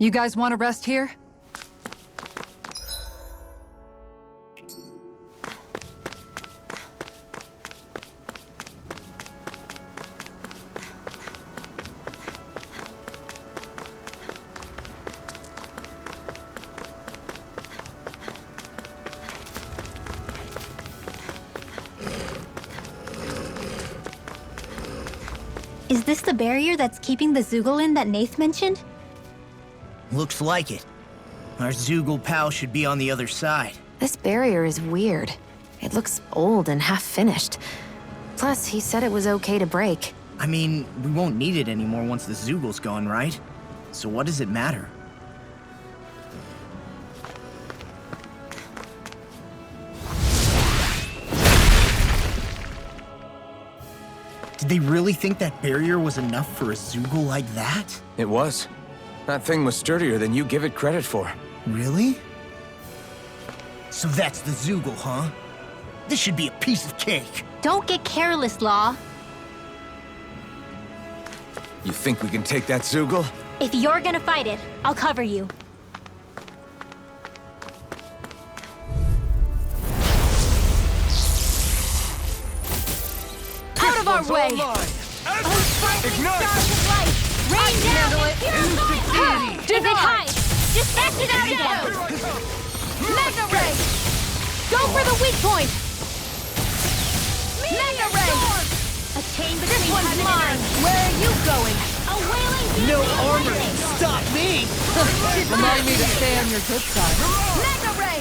You guys want to rest here? Is this the barrier that's keeping the Zoogle that Nath mentioned? Looks like it. Our Zoogle pal should be on the other side. This barrier is weird. It looks old and half-finished. Plus, he said it was okay to break. I mean, we won't need it anymore once the Zoogle's gone, right? So what does it matter? Did they really think that barrier was enough for a Zoogle like that? It was. That thing was sturdier than you give it credit for. Really? So that's the Zoogle, huh? This should be a piece of cake. Don't get careless, Law. You think we can take that Zoogle? If you're gonna fight it, I'll cover you. Out of our way! Ignite! Rain down handle and it. purify! If it hides, just smash it out again! Mega Ray! Go for the weak point! Mega Ray! A chain between This one's heaven and mine! earth. Where are you going? A wailing beam No is armor rising. can stop me! Remind me to stay on your good side. Mega Ray!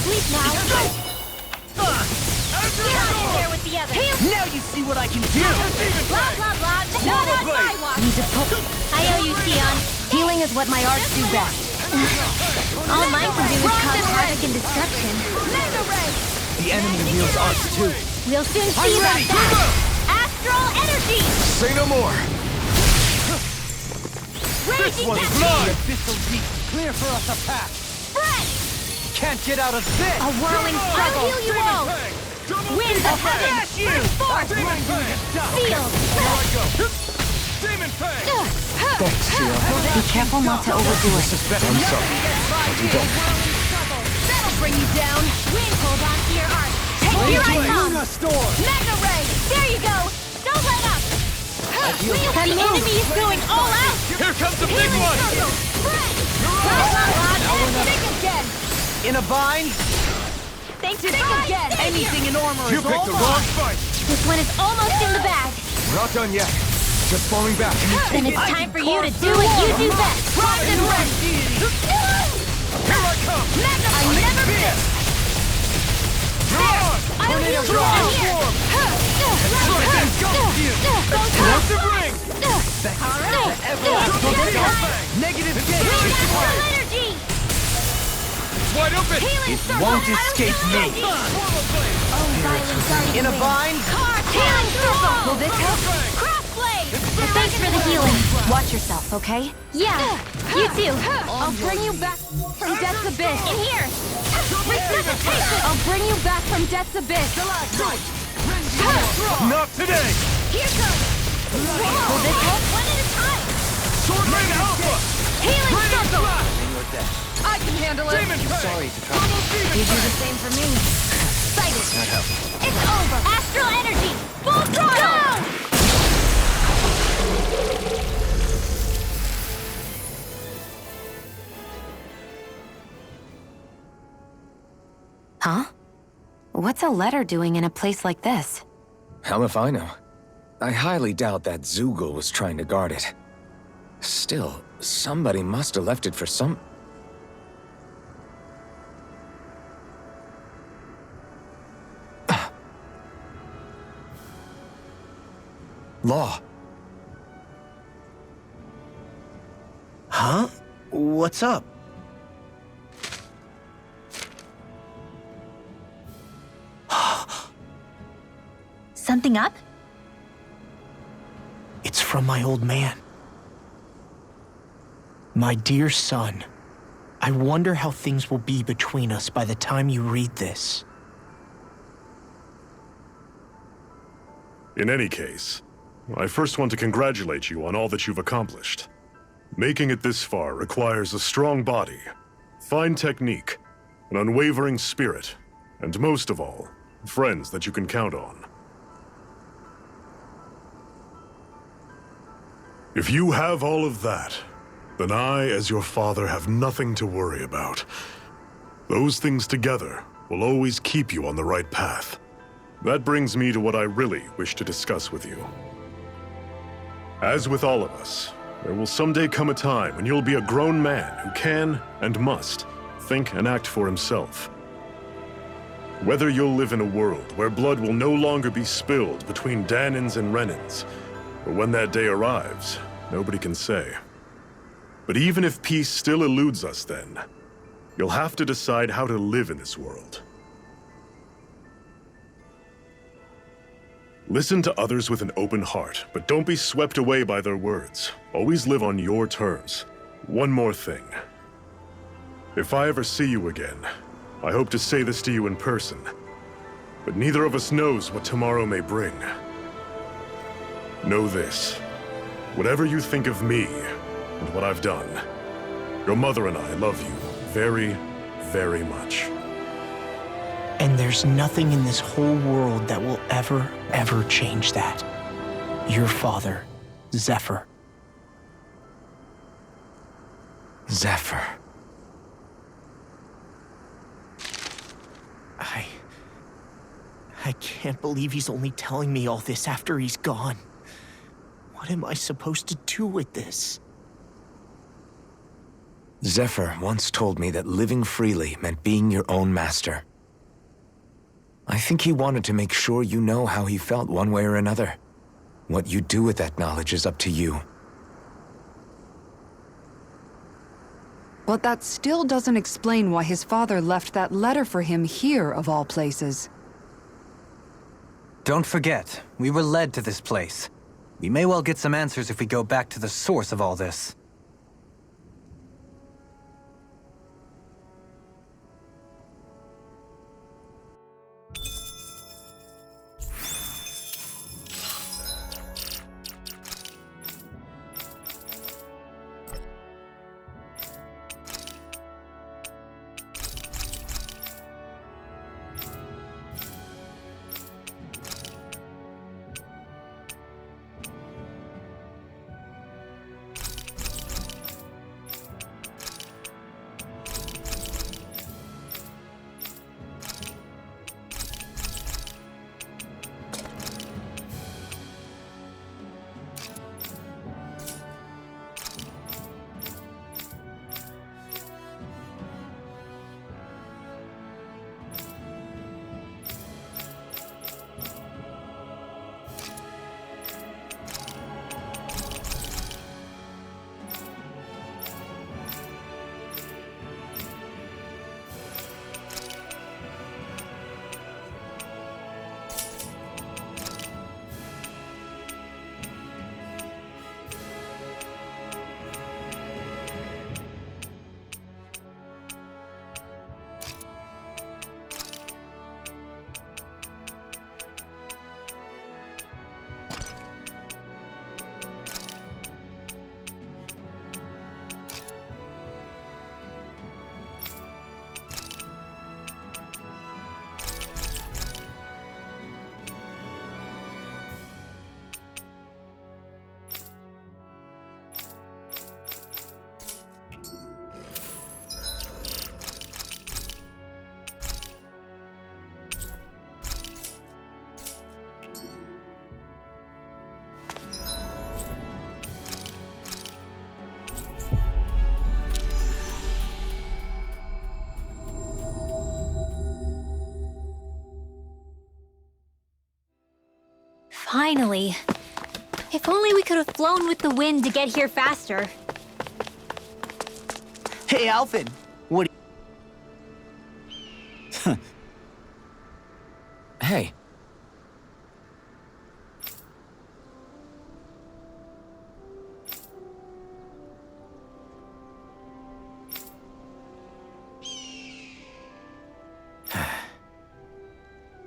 Sleep now. Get on in there with the others. Now you see what I can do! Blah, blah, blah. Not on my watch. Need to poke. I owe you, Sion. Healing is what my arts do best. All mine can do is cause havoc and destruction. Mega Ray! The enemy wields arts too. We'll soon see about that. Astral energy! Say no more! Raging one's tempest! mine! Abyssal Deep, clear for us a path! Spread! Can't get out of this! A whirling struggle! I'll heal you all! Wind of heaven! Burn forth! Field! Demon Fang! Thanks, Shiro. Be careful not to overdo it. I'm sorry. That'll bring you down. Wind, hold on to your arc! Here I come! Storm! Mega Ray! There you go! Don't let up! The enemy is going all out! Here comes the big one! Spread! Blah, blah, blah. Think again! In a vine? Thanks to Think God, again! savior. Anything in armor You is picked all the wrong mine! fight! This one is almost in the bag. We're not done yet. Just falling back. Then it's time for you to do what you do best. Rise and red! Here I come! I never miss! I'll heal you all here. Explosive ring! Negative Bring gauge! astral energy. It's wide open! Healing circle. Won't escape me! Violent guardian In a wing. vine? Healing circle. Will this help? Crossblade. Thanks for the healing. Watch yourself, okay? Yeah, you too. I'll bring you back from Death's Abyss. In here. Resuscitation. I'll bring you back from Death's Abyss. Not today! Here goes. Will this help? One at a time. Sword Rain Alpha! Healing circle. I can handle it. Demon Fang! Sorry to try. You do the same for me. Excited. It's over. Astral energy. Full throttle. Go! Huh? What's a letter doing in a place like this? Hell if I know. I highly doubt that Zoogle was trying to guard it. Still, somebody must have left it for some... Law. Huh? What's up? Something up? It's from my old man. My dear son, I wonder how things will be between us by the time you read this. In any case, I first want to congratulate you on all that you've accomplished. Making it this far requires a strong body, fine technique, an unwavering spirit, and most of all, friends that you can count on. If you have all of that, then I, as your father, have nothing to worry about. Those things together will always keep you on the right path. That brings me to what I really wish to discuss with you. As with all of us, there will someday come a time when you'll be a grown man who can and must think and act for himself. Whether you'll live in a world where blood will no longer be spilled between Dahnans and Renans, or when that day arrives, nobody can say. But even if peace still eludes us then, you'll have to decide how to live in this world. Listen to others with an open heart, but don't be swept away by their words. Always live on your terms. One more thing. If I ever see you again, I hope to say this to you in person, but neither of us knows what tomorrow may bring. Know this. Whatever you think of me and what I've done, your mother and I love you very, very much. And there's nothing in this whole world that will ever change that. Your father, Zephyr. Zephyr. I can't believe he's only telling me all this after he's gone. What am I supposed to do with this? Zephyr once told me that living freely meant being your own master. I think he wanted to make sure you know how he felt one way or another. What you do with that knowledge is up to you. But that still doesn't explain why his father left that letter for him here, of all places. Don't forget, we were led to this place. We may well get some answers if we go back to the source of all this. Finally. If only we could have flown with the wind to get here faster. Hey, Alvin. What? Hey.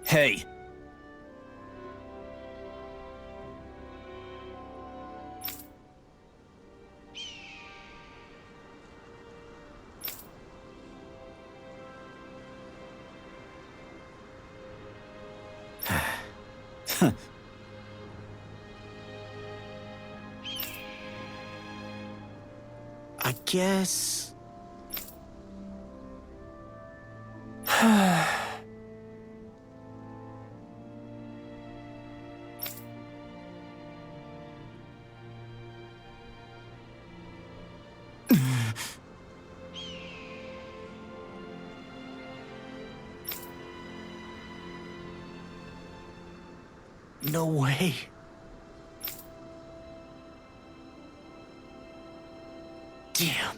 Hey! I guess... No way. Damn.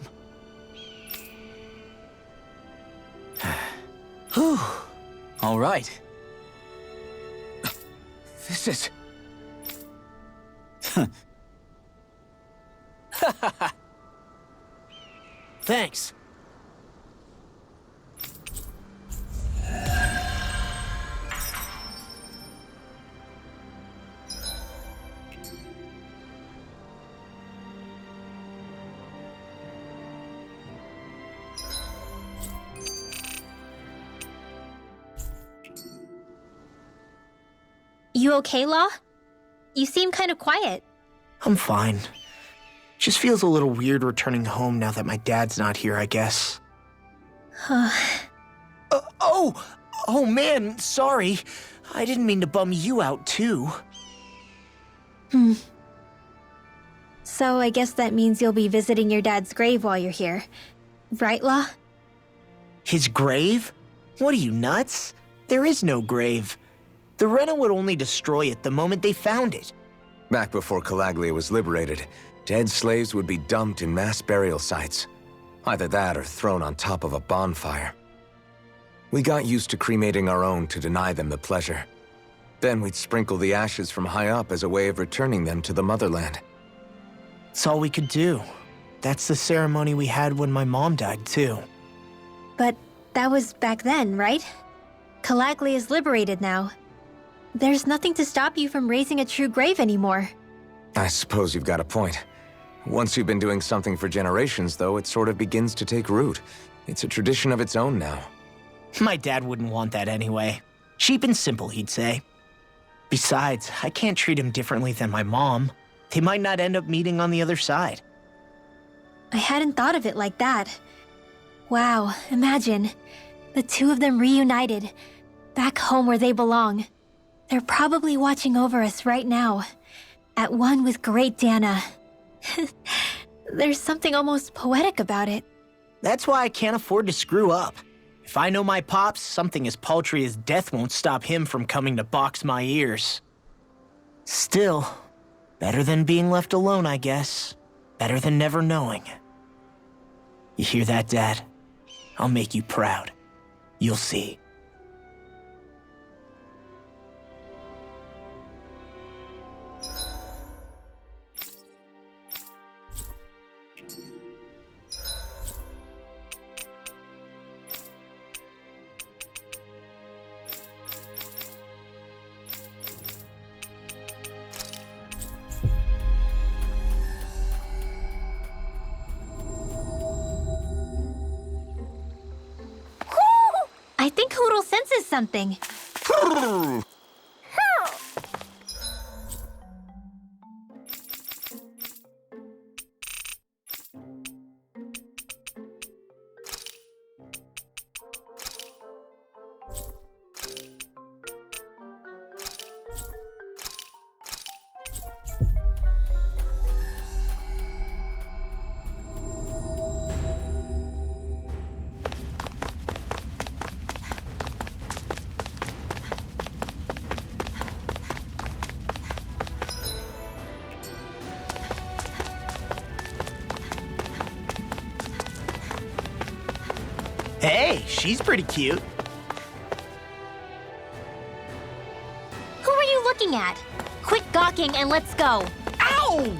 Whew. All right. This is... Thanks. You okay, Law? You seem kind of quiet. I'm fine. Just feels a little weird returning home now that my dad's not here, I guess. Oh man, sorry. I didn't mean to bum you out too. So I guess that means you'll be visiting your dad's grave while you're here. Right, Law? His grave? What are you, nuts? There is no grave. The Rena would only destroy it the moment they found it. Back before Calaglia was liberated, dead slaves would be dumped in mass burial sites. Either that or thrown on top of a bonfire. We got used to cremating our own to deny them the pleasure. Then we'd sprinkle the ashes from high up as a way of returning them to the motherland. It's all we could do. That's the ceremony we had when my mom died, too. But that was back then, right? Calaglia is liberated now. There's nothing to stop you from raising a true grave anymore. I suppose you've got a point. Once you've been doing something for generations, though, it sort of begins to take root. It's a tradition of its own now. My dad wouldn't want that anyway. Cheap and simple, he'd say. Besides, I can't treat him differently than my mom. They might not end up meeting on the other side. I hadn't thought of it like that. Wow, imagine. The two of them reunited, back home where they belong. They're probably watching over us right now, at one with Great Dana. There's something almost poetic about it. That's why I can't afford to screw up. If I know my pops, something as paltry as death won't stop him from coming to box my ears. Still, better than being left alone, I guess. Better than never knowing. You hear that, Dad? I'll make you proud. You'll see. I think Hootle senses something. Hey, she's pretty cute. Who are you looking at? Quit gawking and let's go. Ow!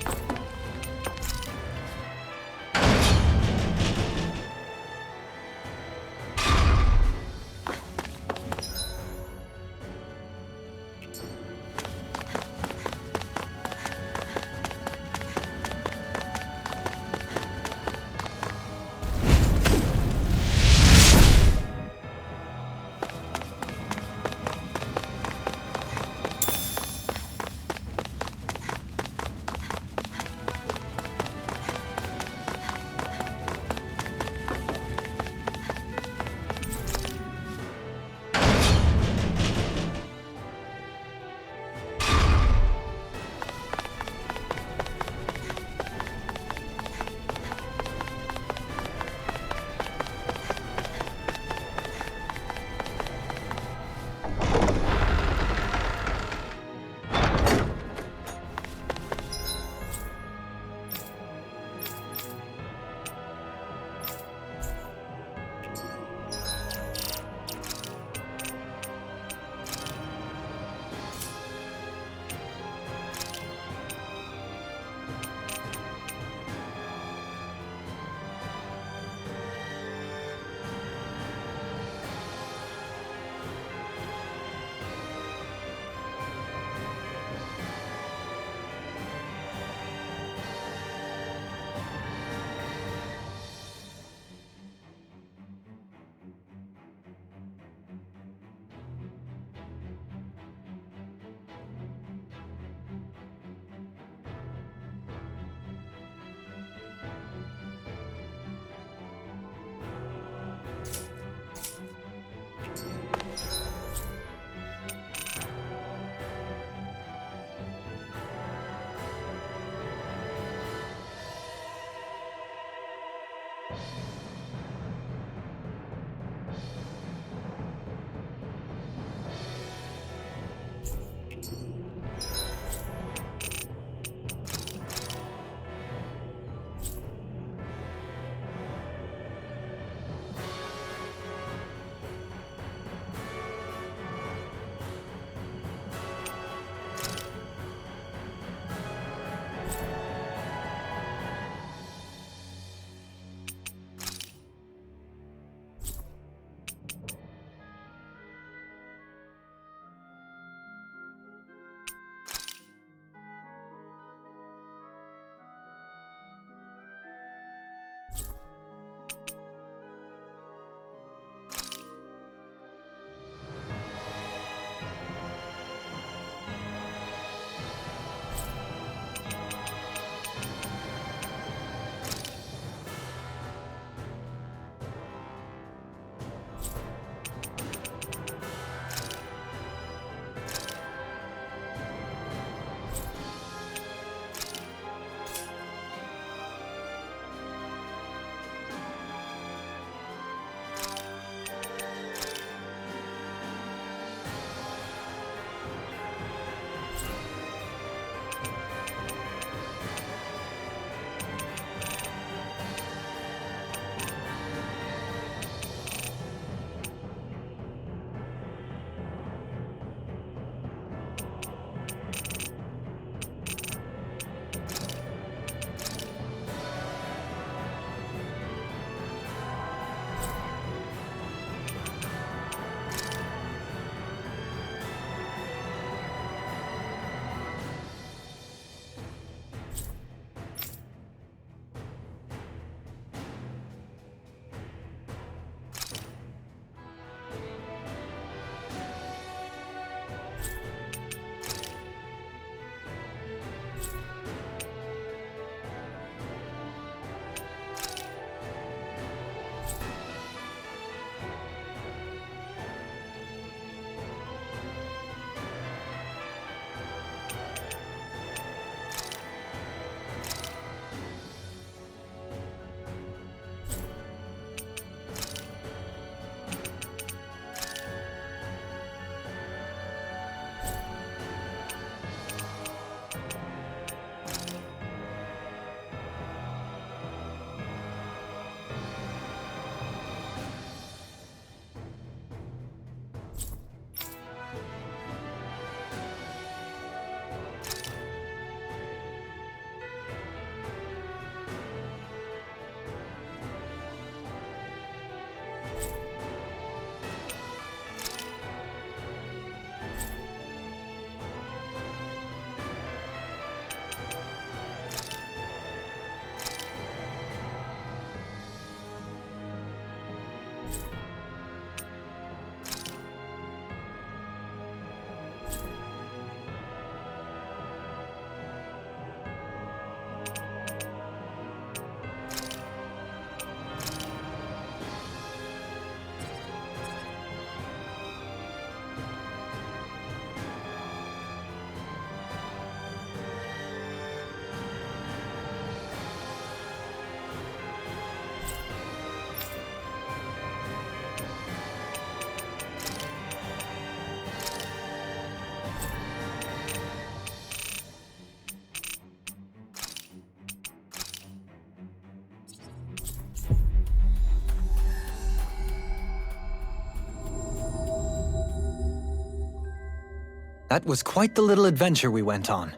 That was quite the little adventure we went on.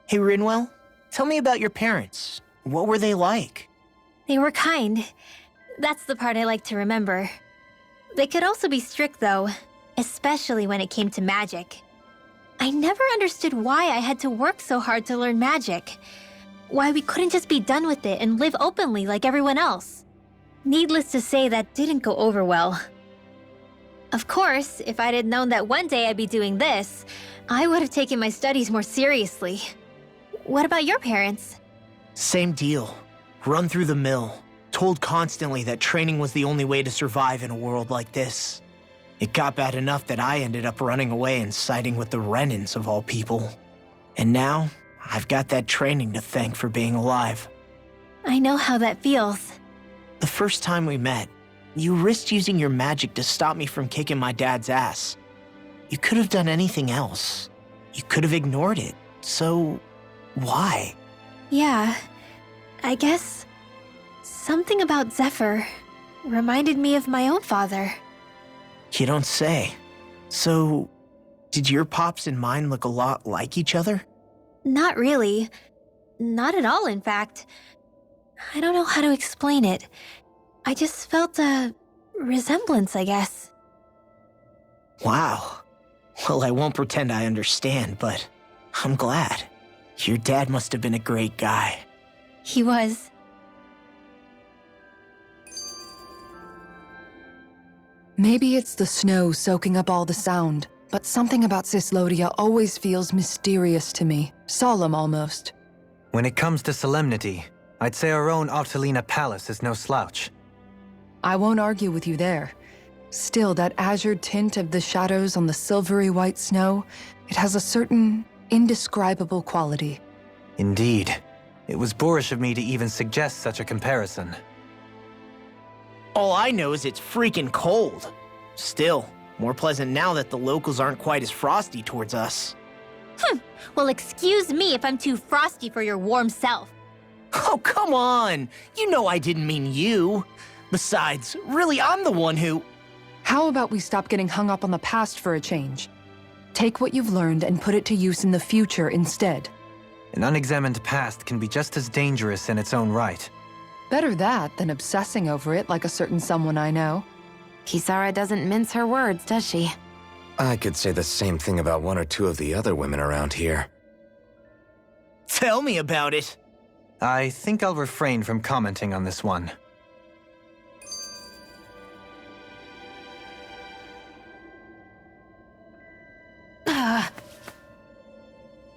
Hey, Rinwell, tell me about your parents. What were they like? They were kind. That's the part I like to remember. They could also be strict, though, especially when it came to magic. I never understood why I had to work so hard to learn magic. Why we couldn't just be done with it and live openly like everyone else. Needless to say, that didn't go over well. Of course, if I'd had known that one day I'd be doing this, I would have taken my studies more seriously. What about your parents? Same deal. Run through the mill. Told constantly that training was the only way to survive in a world like this. It got bad enough that I ended up running away and siding with the Renans of all people. And now, I've got that training to thank for being alive. I know how that feels. The first time we met, you risked using your magic to stop me from kicking my dad's ass. You could have done anything else. You could have ignored it. So, why? Yeah, I guess something about Zephyr reminded me of my own father. You don't say. So, did your pops and mine look a lot like each other? Not really. Not at all, in fact. I don't know how to explain it. I just felt a resemblance, I guess. Wow. Well, I won't pretend I understand, but I'm glad. Your dad must have been a great guy. He was. Maybe it's the snow soaking up all the sound, but something about Cyslodia always feels mysterious to me, solemn almost. When it comes to solemnity, I'd say our own Altalina Palace is no slouch. I won't argue with you there. Still, that azure tint of the shadows on the silvery white snow, it has a certain indescribable quality. Indeed. It was boorish of me to even suggest such a comparison. All I know is it's freaking cold. Still, more pleasant now that the locals aren't quite as frosty towards us. Well, excuse me if I'm too frosty for your warm self. Oh, come on! You know I didn't mean you. Besides, really, I'm the one who... How about we stop getting hung up on the past for a change? Take what you've learned and put it to use in the future instead. An unexamined past can be just as dangerous in its own right. Better that than obsessing over it like a certain someone I know. Kisara doesn't mince her words, does she? I could say the same thing about one or two of the other women around here. Tell me about it. I think I'll refrain from commenting on this one.